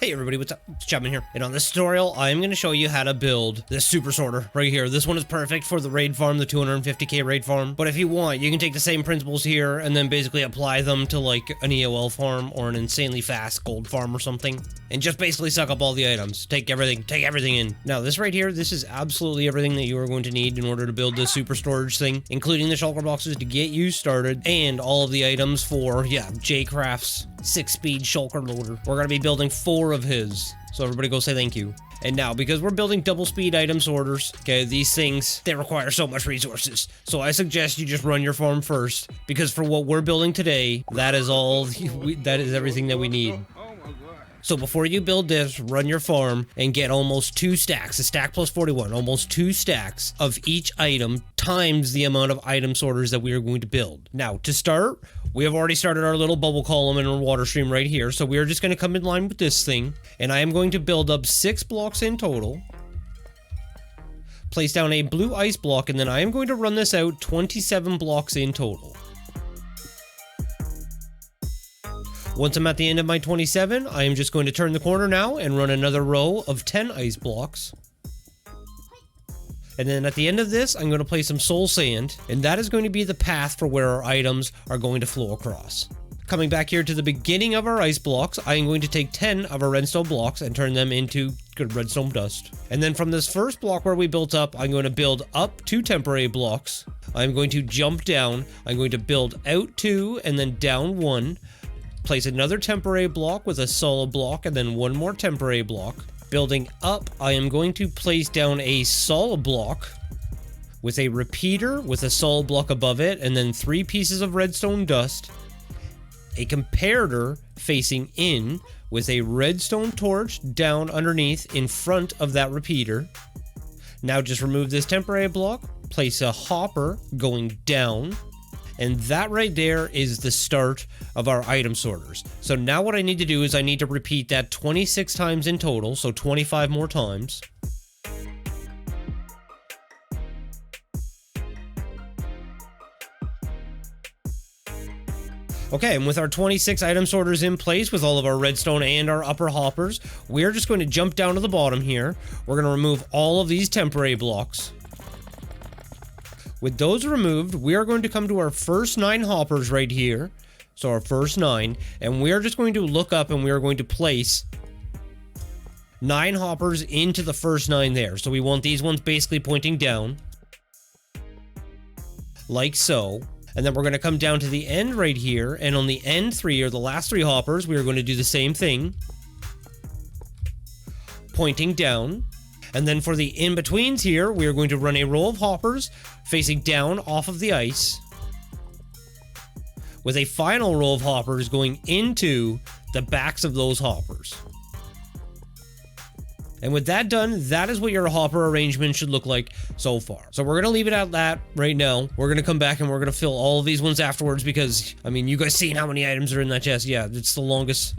Hey everybody, what's up? It's Chapman here, and on this tutorial, I'm going to show you how to build this super sorter right here. This one is perfect for the raid farm, the 250k raid farm, but if you want, you can take the same principles here and then basically apply them to like an EOL farm or an insanely fast gold farm or something, and just basically suck up all the items. Take everything in. Now this right here, this is absolutely everything that you are going to need in order to build this super storage thing, including the shulker boxes to get you started, and all of the items for, J-Craft's 6-speed shulker loader. We're going to be building 4 of his, so everybody go say thank you. And now, because we're building double speed item sorters, okay, these things, they require so much resources. So I suggest you just run your farm first, because for what we're building today, that is all, that is everything that we need. So before you build this, run your farm and get almost 2 stacks, a stack plus 41, almost 2 stacks of each item times the amount of item sorters that we are going to build. Now, to start, we have already started our little bubble column and our water stream right here, so we are just going to come in line with this thing, and I am going to build up 6 blocks in total, place down a blue ice block, and then I am going to run this out 27 blocks in total. Once I'm at the end of my 27, I am just going to turn the corner now and run another row of 10 ice blocks. And then at the end of this, I'm going to place some soul sand, and that is going to be the path for where our items are going to flow across. Coming back here to the beginning of our ice blocks, I am going to take 10 of our redstone blocks and turn them into good redstone dust. And then from this first block where we built up, I'm going to build up 2 temporary blocks. I'm going to jump down. I'm going to build out 2 and then down 1. Place another temporary block with a solid block and then 1 more temporary block. Building up, I am going to place down a solid block with a repeater with a solid block above it and then 3 pieces of redstone dust. A comparator facing in with a redstone torch down underneath in front of that repeater. Now just remove this temporary block, place a hopper going down. And that right there is the start of our item sorters. So now what I need to do is I need to repeat that 26 times in total, so 25 more times. Okay, and with our 26 item sorters in place with all of our redstone and our upper hoppers, we're just going to jump down to the bottom here. We're going to remove all of these temporary blocks. With those removed, we are going to come to our first 9 hoppers right here. So our first 9, and we are just going to look up and we are going to place 9 hoppers into the first 9 there. So we want these ones basically pointing down, like so. And then we're going to come down to the end right here, and on the end 3, or the last 3 hoppers, we are going to do the same thing, pointing down. And then for the in-betweens here, we are going to run a row of hoppers facing down off of the ice, with a final row of hoppers going into the backs of those hoppers. And with that done, that is what your hopper arrangement should look like so far. So we're going to leave it at that right now. We're going to come back and we're going to fill all of these ones afterwards because, I mean, you guys seen how many items are in that chest. Yeah, it's the longest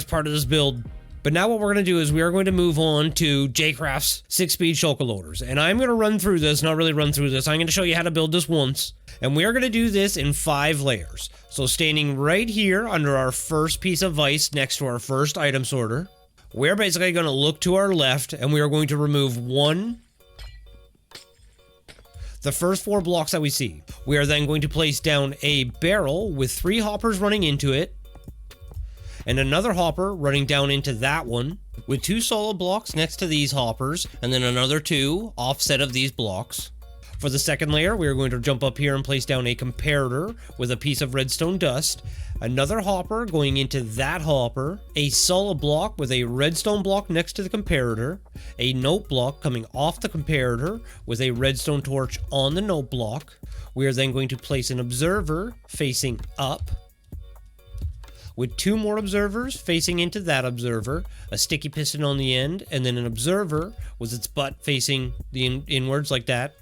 part of this build. But now what we're going to do is we are going to move on to J-Craft's 6-speed shulker loaders. And I'm going to run through this, not really run through this. I'm going to show you how to build this once. And we are going to do this in 5 layers. So standing right here under our first piece of ice next to our first item sorter, we're basically going to look to our left and we are going to remove the first 4 blocks that we see. We are then going to place down a barrel with 3 hoppers running into it, and another hopper running down into that one, with 2 solid blocks next to these hoppers, and then another 2 offset of these blocks. For the second layer, we are going to jump up here and place down a comparator with a piece of redstone dust, another hopper going into that hopper, a solid block with a redstone block next to the comparator, a note block coming off the comparator with a redstone torch on the note block. We are then going to place an observer facing up, with 2 more observers facing into that observer, a sticky piston on the end, and then an observer with its butt facing the inwards like that.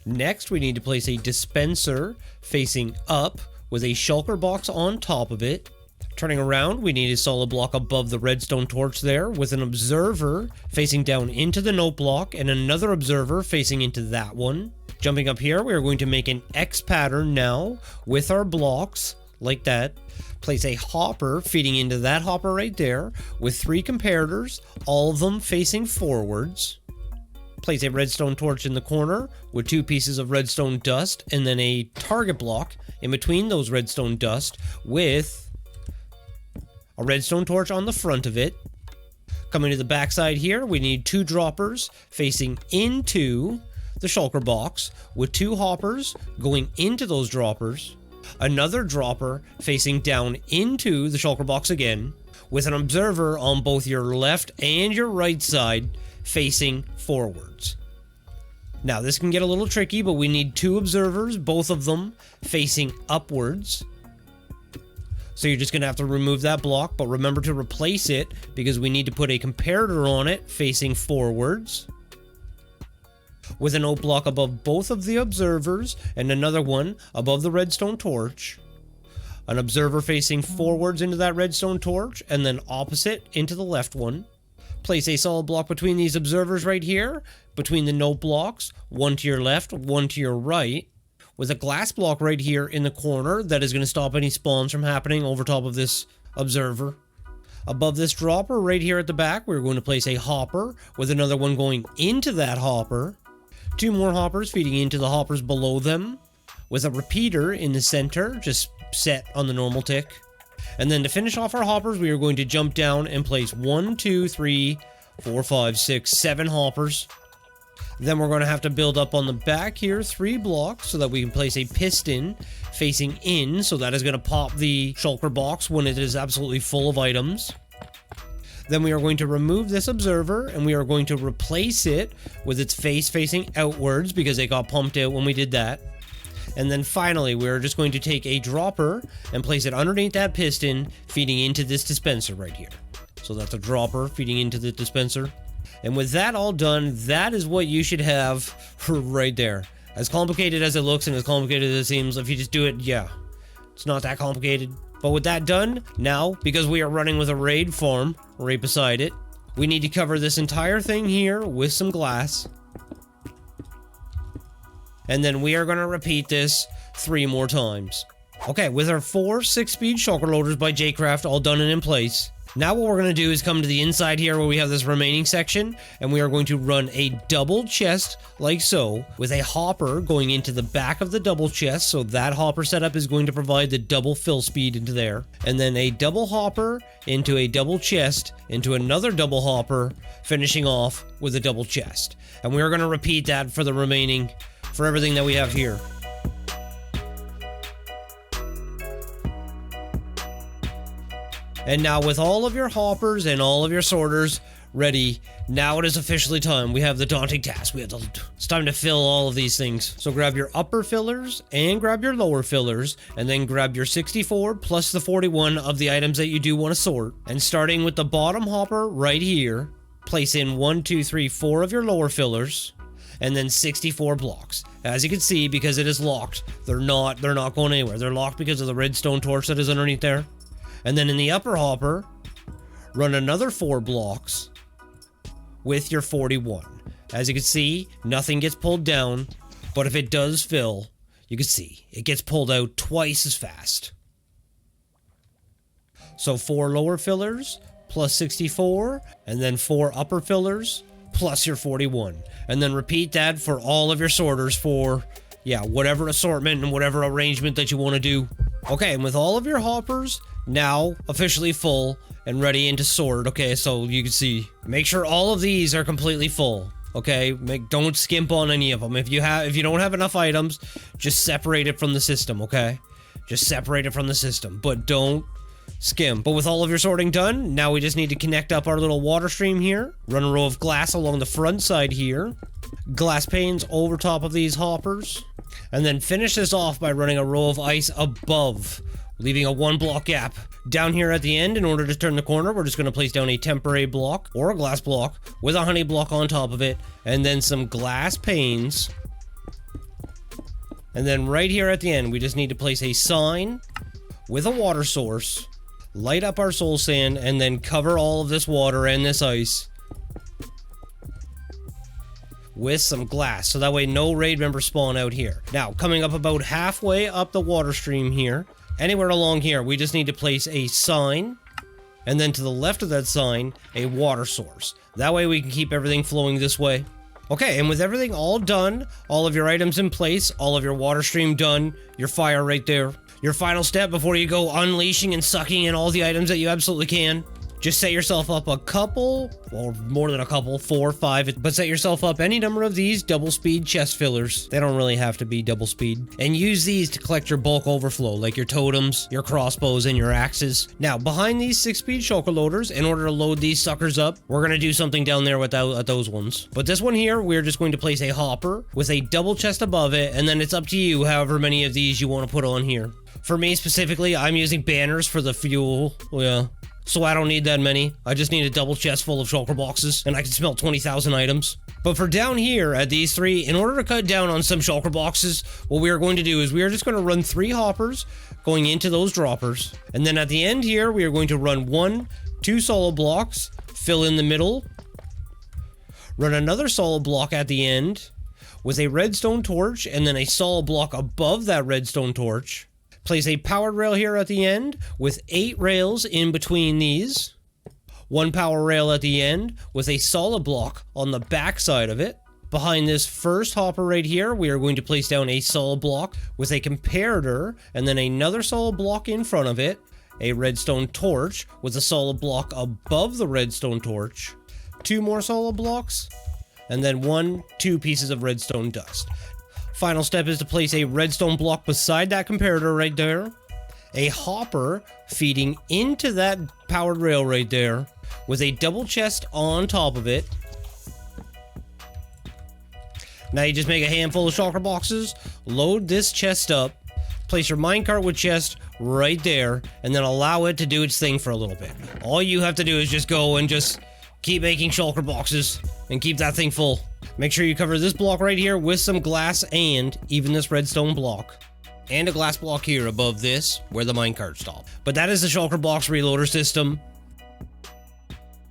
Next, we need to place a dispenser facing up with a shulker box on top of it. Turning around, we need a solid block above the redstone torch there with an observer facing down into the note block and another observer facing into that one. Jumping up here, we are going to make an X pattern now with our blocks like that. Place a hopper feeding into that hopper right there with 3 comparators, all of them facing forwards. Place a redstone torch in the corner with 2 pieces of redstone dust and then a target block in between those redstone dust with a redstone torch on the front of it. Coming to the back side here, we need 2 droppers facing into the shulker box with 2 hoppers going into those droppers. Another dropper facing down into the shulker box again, with an observer on both your left and your right side facing forwards. Now this can get a little tricky, but we need 2 observers, both of them facing upwards. So you're just going to have to remove that block, but remember to replace it because we need to put a comparator on it facing forwards, with an oak block above both of the observers and another one above the redstone torch. An observer facing forwards into that redstone torch and then opposite into the left one. Place a solid block between these observers right here, between the note blocks, one to your left, one to your right, with a glass block right here in the corner that is going to stop any spawns from happening over top of this observer. Above this dropper right here at the back, we're going to place a hopper with another one going into that hopper. 2 more hoppers feeding into the hoppers below them, with a repeater in the center, just set on the normal tick. And then to finish off our hoppers, we are going to jump down and place 1, 2, 3, 4, 5, 6, 7 hoppers. Then we're going to have to build up on the back here 3 blocks so that we can place a piston facing in, so that is going to pop the shulker box when it is absolutely full of items. Then we are going to remove this observer and we are going to replace it with its face facing outwards because it got pumped out when we did that. And then finally, we're just going to take a dropper and place it underneath that piston feeding into this dispenser right here. So that's a dropper feeding into the dispenser. And with that all done, that is what you should have right there. As complicated as it looks and as complicated as it seems, if you just do it, yeah, it's not that complicated. But with that done, now, because we are running with a raid farm right beside it, we need to cover this entire thing here with some glass. And then we are going to repeat this 3 more times. Okay, with our 4 6-speed shulker loaders by Jcraft all done and in place, now what we're going to do is come to the inside here where we have this remaining section, and we are going to run a double chest like so, with a hopper going into the back of the double chest, so that hopper setup is going to provide the double fill speed into there, and then a double hopper into a double chest into another double hopper, finishing off with a double chest. And we are going to repeat that for the remaining, for everything that we have here. And now with all of your hoppers and all of your sorters ready, now it is officially time. We have the daunting task. It's time to fill all of these things. So grab your upper fillers and grab your lower fillers, and then grab your 64 plus the 41 of the items that you do want to sort. And starting with the bottom hopper right here, place in 1, 2, 3, 4 of your lower fillers, and then 64 blocks. As you can see, because it is locked, they're not going anywhere. They're locked because of the redstone torch that is underneath there. And then in the upper hopper, run another 4 blocks with your 41. As you can see, nothing gets pulled down, but if it does fill, you can see it gets pulled out twice as fast. So 4 lower fillers plus 64, and then 4 upper fillers plus your 41. And then repeat that for all of your sorters for, yeah, whatever assortment and whatever arrangement that you want to do. Okay, and with all of your hoppers now officially full and ready into sort, okay, so you can see, make sure all of these are completely full, okay? Don't skimp on any of them. If you don't have enough items, just separate it from the system, okay? Just separate it from the system, but don't skim. But with all of your sorting done, now we just need to connect up our little water stream here, run a row of glass along the front side here, glass panes over top of these hoppers, and then finish this off by running a row of ice above, leaving a 1 block gap. Down here at the end, in order to turn the corner, we're just going to place down a temporary block or a glass block with a honey block on top of it, and then some glass panes. And then right here at the end, we just need to place a sign with a water source, light up our soul sand, and then cover all of this water and this ice with some glass, so that way no raid members spawn out here. Now, coming up about halfway up the water stream here, Anywhere along here, we just need to place a sign, and then to the left of that sign, a water source. That way we can keep everything flowing this way. Okay, and with everything all done, all of your items in place, all of your water stream done, your fire right there. Your final step before you go unleashing and sucking in all the items that you absolutely can. Just set yourself up a couple, or more than a couple, 4 or 5, but set yourself up any number of these double speed chest fillers. They don't really have to be double speed. And use these to collect your bulk overflow, like your totems, your crossbows, and your axes. Now, behind these 6-speed shulker loaders, in order to load these suckers up, we're going to do something down there with those ones. But this one here, we're just going to place a hopper with a double chest above it, and then it's up to you however many of these you want to put on here. For me specifically, I'm using banners for the fuel. Yeah. So I don't need that many. I just need a double chest full of shulker boxes, and I can smelt 20,000 items. But for down here at these 3, in order to cut down on some shulker boxes, what we are going to do is we are just going to run 3 hoppers going into those droppers. And then at the end here, we are going to run 1, 2 solid blocks, fill in the middle, run another solid block at the end with a redstone torch, and then a solid block above that redstone torch. Place a powered rail here at the end with 8 rails in between these. 1 power rail at the end with a solid block on the back side of it. Behind this first hopper right here, we are going to place down a solid block with a comparator and then another solid block in front of it. A redstone torch with a solid block above the redstone torch. 2 more solid blocks. And then 2 pieces of redstone dust. Final step is to place a redstone block beside that comparator right there. A hopper feeding into that powered rail right there with a double chest on top of it. Now you just make a handful of shulker boxes, load this chest up, place your minecart with chest right there, and then allow it to do its thing for a little bit. All you have to do is just go and just keep making shulker boxes and keep that thing full. Make sure you cover this block right here with some glass and even this redstone block. And a glass block here above this where the minecart stopped. But that is the shulker box reloader system.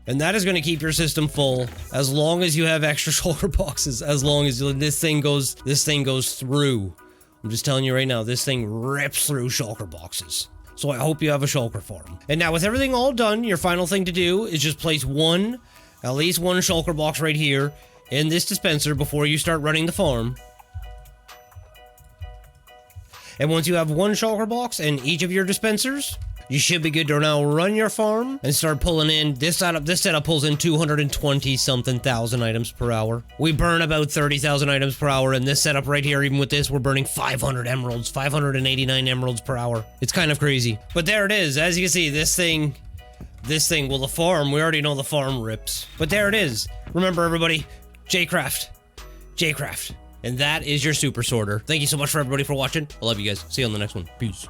And that is going to keep your system full as long as you have extra shulker boxes, as long as this thing goes through. I'm just telling you right now, this thing rips through shulker boxes. So I hope you have a shulker farm. And now with everything all done, your final thing to do is just place at least one shulker box right here in this dispenser before you start running the farm. And once you have 1 shulker box in each of your dispensers, you should be good to now run your farm and start pulling in. This setup pulls in 220 something thousand items per hour. We burn about 30,000 items per hour, and this setup right here, even with this, we're burning 500 emeralds, 589 emeralds per hour. It's kind of crazy. But there it is. As you can see, this thing, well, the farm, we already know the farm rips. But there it is. Remember, everybody, Jcraft. And that is your super sorter. Thank you so much for everybody for watching. I love you guys. See you on the next one. Peace.